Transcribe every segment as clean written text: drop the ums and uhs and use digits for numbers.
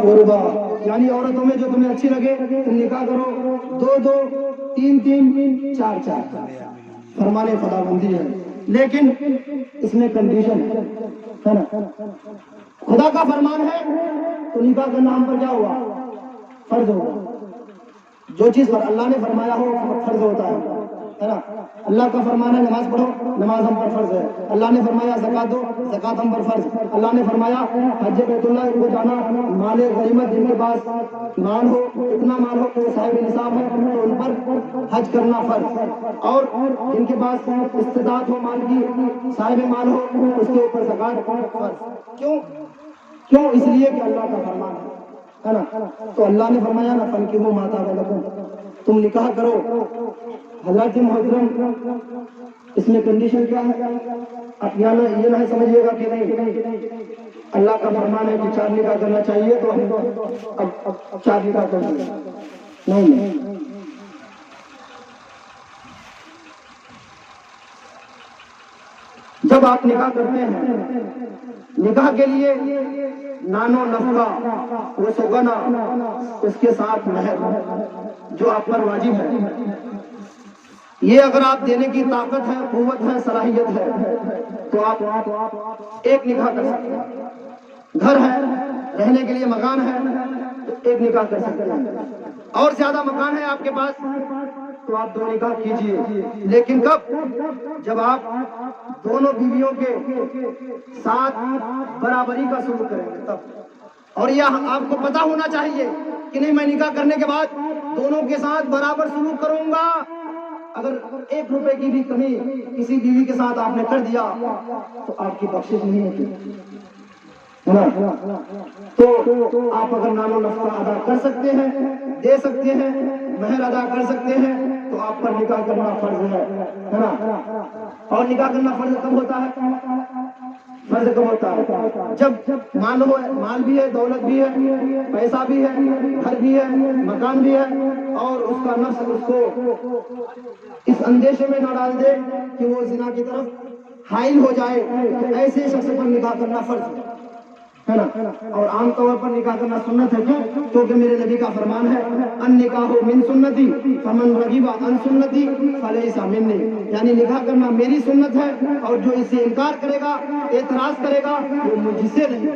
قربا، یعنی عورتوں میں جو تمہیں اچھی لگے تم نکاح کرو، 2 2 3 3 4 4 فرمانے خدا بندی ہے، لیکن اس میں کنڈیشن ہے نا، خدا کا فرمان ہے تو نکاح کرنا ہم پر کیا ہوا؟ فرض ہوگا۔ جو چیز پر اللہ نے فرمایا ہو فرض ہوتا ہے نا۔ اللہ کا فرمان ہے نماز پڑھو، نماز ہم پر فرض ہے۔ اللہ نے فرمایا زکات دو، زکات ہم پر فرض۔ اللہ نے فرمایا حج بیت اللہ کو جانا، مال غنیمت جن کے پاس مال ہو، اتنا مال ہو کہ وہ صاحب نصاب ہے تو ان پر حج کرنا فرض، اور جن کے پاس استطاعت ہو مال کی، صاحب مال ہو، اس کے اوپر زکات فرض۔ کیوں؟ اس لیے کہ اللہ کا فرمان ہے نا۔ تو اللہ نے فرمایا نا فنکحوا ما طاب لکم، تم نکاح کرو۔ حضرات محترم، اس میں کنڈیشن کیا ہے؟ اب یہ نہ سمجھیے گا کہ نہیں اللہ کا فرمان ہے کہ 4 نکاح کرنا چاہیے تو ہم اب 4 نکاح کرنا نہیں۔ جب آپ نکاح کرتے ہیں، نکاح کے لیے نان و نفقہ و سوگنا، اس کے ساتھ مہر جو آپ پر واجب ہے، یہ اگر آپ دینے کی طاقت ہے، قوت ہے، صلاحیت ہے تو آپ ایک نکاح کر سکتے ہیں۔ گھر ہے، رہنے کے لیے مکان ہے تو ایک نکاح کر سکتے ہیں، اور زیادہ مکان ہے آپ کے پاس تو آپ 2 نکاح کیجئے، لیکن کب؟ جب آپ دونوں بیویوں کے ساتھ برابری کا سلوک کریں گے تب۔ اور یہ آپ کو پتا ہونا چاہیے کہ نہیں میں نکاح کرنے کے بعد دونوں کے ساتھ برابر سلوک کروں گا۔ اگر 1 روپے کی بھی کمی کسی بیوی کے ساتھ آپ نے کر دیا تو آپ کی بخشش نہیں ہوتی ہے نا۔ تو آپ اگر نان و نفقہ ادا کر سکتے ہیں، دے سکتے ہیں، مہر ادا کر سکتے ہیں تو آپ پر نکاح کرنا فرض ہے نا۔ اور نکاح کرنا فرض کب ہوتا ہے؟ فرض کب ہوتا ہے؟ جب مال بھی ہے، دولت بھی ہے، پیسہ بھی ہے، گھر بھی ہے، مکان بھی ہے، اور اس کا نفس اس کو اس اندیشے میں نہ ڈال دے کہ وہ زنا کی طرف حائل ہو جائے، تو ایسے شخص پر نکاح کرنا فرض ہے نا۔ اور عام طور پر نکاح کرنا سنت ہے، کیونکہ میرے نبی کا فرمان ہے النکاح من سنتی فمن رغب عن سنتی فلیس منی، یعنی نکاح کرنا میری سنت ہے اور جو اس سے انکار کرے گا، اعتراض کرے گا، وہ مجھ سے نہیں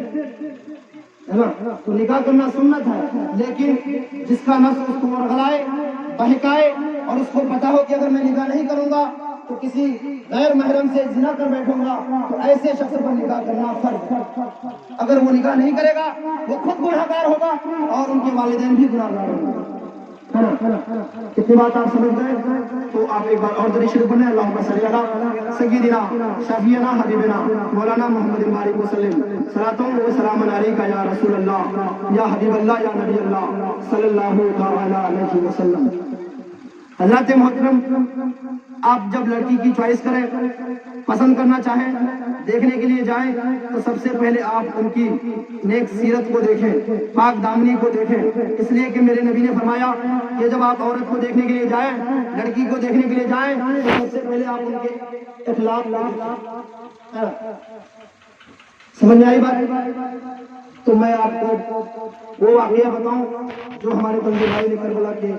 ہے نا۔ تو نکاح کرنا سنت ہے، لیکن جس کا نفس اس کو ورغلائے، بہکائے، اور اس کو پتا ہو کہ اگر میں نکاح نہیں کروں گا تو کسی غیر محرم سے زنا کر بیٹھوں گا، تو ایسے شخص پر نکاح کرنا فرض ہے۔ اگر وہ نکاح نہیں کرے گا وہ خود گنہگار ہوگا اور ان کے والدین بھی گنہگار ہوں گے۔ کتنی بات آپ سمجھ گئے؟ تو آپ ایک بار اور درود شریف پڑھیں، اللہم صلی علی سیدنا شفیعنا حبیبنا مولانا محمد بارک وسلم، صلاۃ و سلام علیک یا رسول اللہ یا حبیب اللہ یا نبی اللہ صلی اللہ تعالی علیہ وسلم۔ حضرات محترم، آپ جب لڑکی کی چوائس کریں، پسند کرنا چاہیں، دیکھنے کے لیے جائیں تو سب سے پہلے آپ ان کی نیک سیرت کو دیکھیں، پاک دامنی کو دیکھیں، اس لیے کہ میرے نبی نے فرمایا کہ جب آپ عورت کو دیکھنے کے لیے جائیں، لڑکی کو دیکھنے کے لیے جائیں تو سب سے پہلے آپ ان کے اخلاق سمجھ میں آئی بات؟ تو میں آپ کو وہ واقعہ بتاؤں جو ہمارے بندے بھائی نے کربلا کے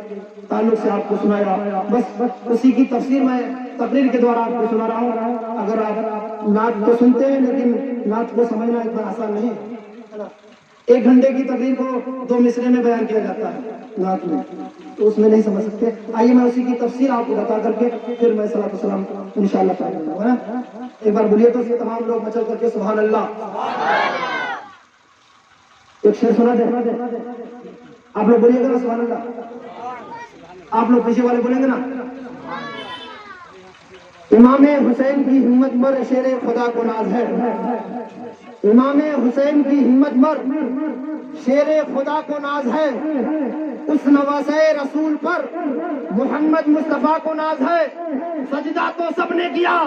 تعلق سے آپ کو سنایا، بس اسی کی تفسیر میں تقریر کے دوارا آپ کو سنا رہا ہوں۔ اگر آپ نعت کو سنتے ہیں لیکن نعت کو سمجھنا اتنا آسان نہیں ہے، 1 گھنٹے کی تقریر کو 2 مصرے میں بیان کیا جاتا ہے نعت میں، تو اس میں نہیں سمجھ سکتے۔ آئیے میں اسی کی تفسیر آپ کو بتا کر کے پھر میں صلاۃ والسلام انشاءاللہ پڑھوں گا۔ ایک بار بولیے تو تمام لوگ مچل کر کے سبحان اللہ۔ ایک شعر سنا دیں، آپ لوگ بولیے گا نا سبحان اللہ، آپ لوگ پیچھے والے بولیں گے نا۔ امام حسین کی ہمت پر شیر خدا کو ناز ہے، امام حسین کی ہمت پر شیر خدا کو ناز ہے، اس نواسے رسول پر محمد مصطفیٰ کو ناز ہے۔ سجدہ تو سب نے کیا،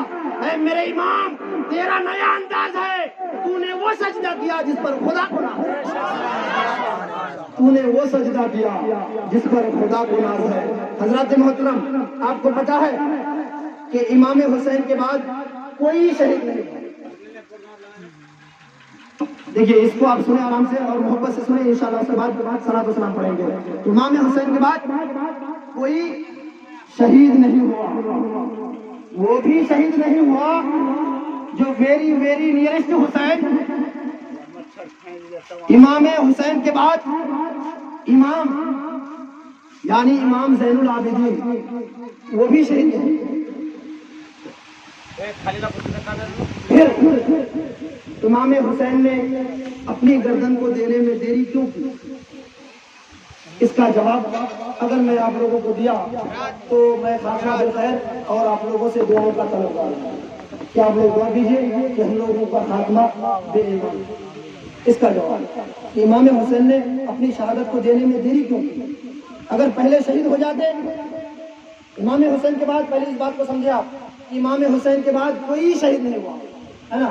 اے میرے امام تیرا نیا انداز ہے، تو نے وہ سجدہ کیا جس پر خدا کو ناز ہے، تو نے وہ سجدہ کیا جس پر خدا کو ناز ہے۔ حضرات محترم، آپ کو پتا ہے کہ امام حسین کے بعد کوئی شہید نہیں، دیکھیے اس کو آپ سنیں آرام سے اور محبت سے سنیں، انشاءاللہ اس کے بعد صلاۃ و سلام پڑھیں گے۔ امام حسین کے بعد کوئی شہید نہیں ہوا، وہ بھی شہید نہیں ہوا جو ویری ویری نیئرسٹ حسین، امام حسین کے بعد امام یعنی امام زین العابدین وہ بھی شہید نہیں۔ پھر امام حسین نے اپنی گردن کو دینے میں دیری کیوں کی؟ اس کا جواب اگر میں آپ لوگوں کو دیا تو میں خاتمہ بالخیر اور آپ لوگوں سے دعاؤں کا طلبگار ہوں کہ آپ لوگ دعا دیجیے کہ ہم لوگوں کا خاتمہ بے ایمان۔ اس کا جواب امام حسین نے اپنی شہادت کو دینے میں دیری کیوں کی؟ اگر پہلے شہید ہو جاتے، امام حسین کے بعد پہلے اس بات کو سمجھے آپ، امام حسین کے بعد کوئی شہید نہیں ہوا ہے نا،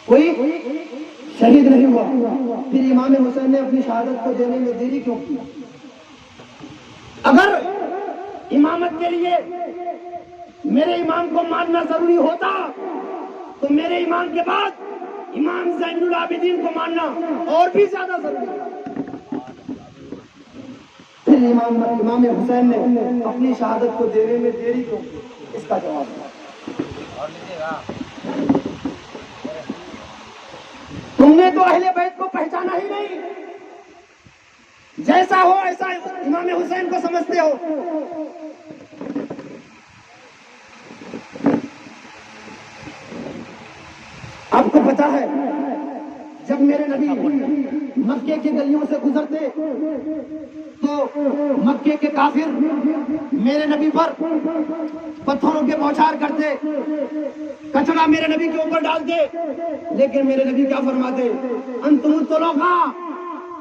کوئی شہید نہیں ہوا، پھر امام حسین نے اپنی شہادت کو دینے میں دیری کیوں کی؟ اگر امامت کے لیے میرے امام کو ماننا ضروری ہوتا تو میرے امام کے بعد امام زین العابدین کو ماننا اور بھی زیادہ ضروری ہے۔ پھر امام حسین نے اپنی شہادت کو دینے میں دیری کیوں کی؟ اس کا جواب تم نے تو اہل بیت کو پہچانا ہی نہیں، جیسا ہو ایسا امام حسین کو سمجھتے ہو۔ آپ کو پتا ہے جب میرے نبی مکے کی گلیوں سے گزرتے تو مکے کے کافر میرے نبی پر پتھروں کے بوچھار کرتے، کچرا میرے نبی کے اوپر ڈالتے، لیکن میرے نبی کیا فرماتے؟ انتم الطلقاء،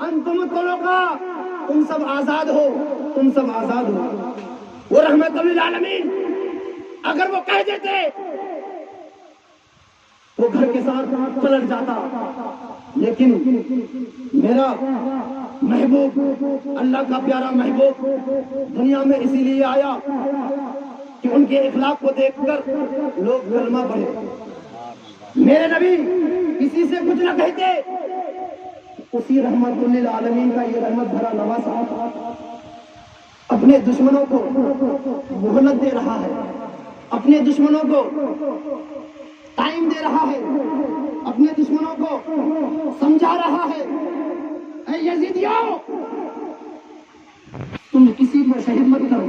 انتم الطلقاء، تم سب آزاد ہو، تم سب آزاد ہو۔ وہ رحمت للعالمین اگر وہ کہہ دیتے وہ گھر کے ساتھ پلٹ جاتا، لیکن میرا محبوب اللہ کا پیارا محبوب دنیا میں اسی لیے آیا کہ ان کے اخلاق کو دیکھ کر لوگ کلمہ پڑھے۔ میرے نبی کسی سے کچھ نہ کہتے، اسی رحمت للعالمین کا یہ رحمت بھرا نواسا اپنے دشمنوں کو مہلت دے رہا ہے، اپنے دشمنوں کو ٹائم دے رہا ہے، اپنے دشمنوں کو سمجھا رہا ہے، اے یزیدیوں تم کسی کو شہید مت کرو،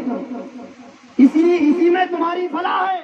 اسی میں تمہاری فلاح ہے۔